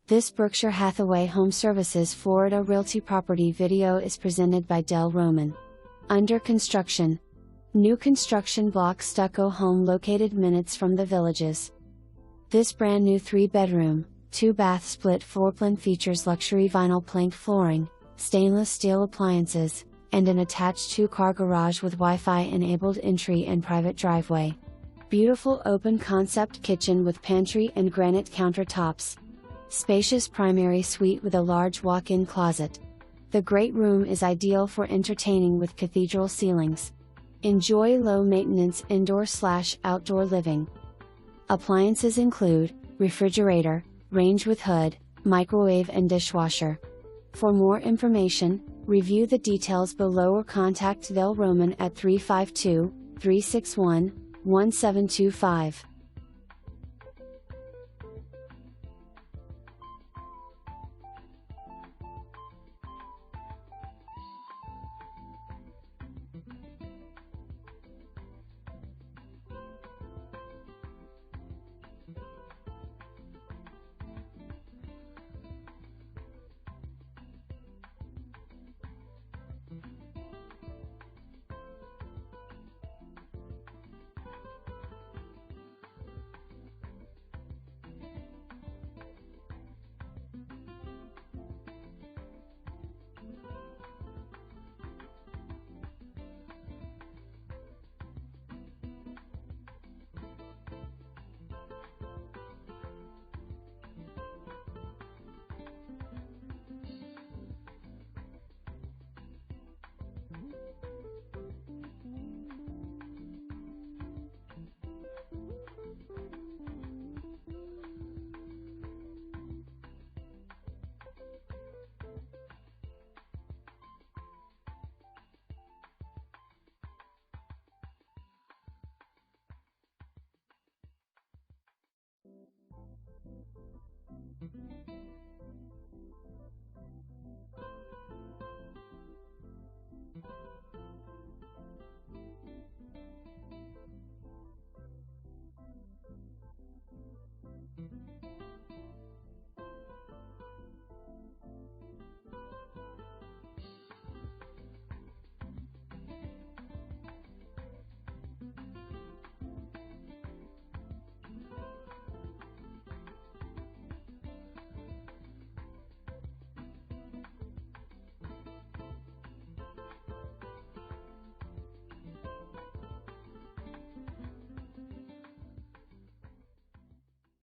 This Berkshire Hathaway HomeServices Florida Realty property video is presented by Del Roman. Under construction. New construction block stucco home located minutes from the villages. This brand new 3-bedroom, 2-bath split floor plan features luxury vinyl plank flooring, stainless steel appliances, and an attached 2-car garage with Wi-Fi-enabled entry and private driveway. Beautiful open concept kitchen with pantry and granite countertops. Spacious primary suite with a large walk-in closet. The great room is ideal for entertaining with cathedral ceilings. Enjoy low-maintenance indoor/outdoor living. Appliances include refrigerator, range with hood, microwave and dishwasher. For more information, review the details below or contact Del Roman at 352-361-1725.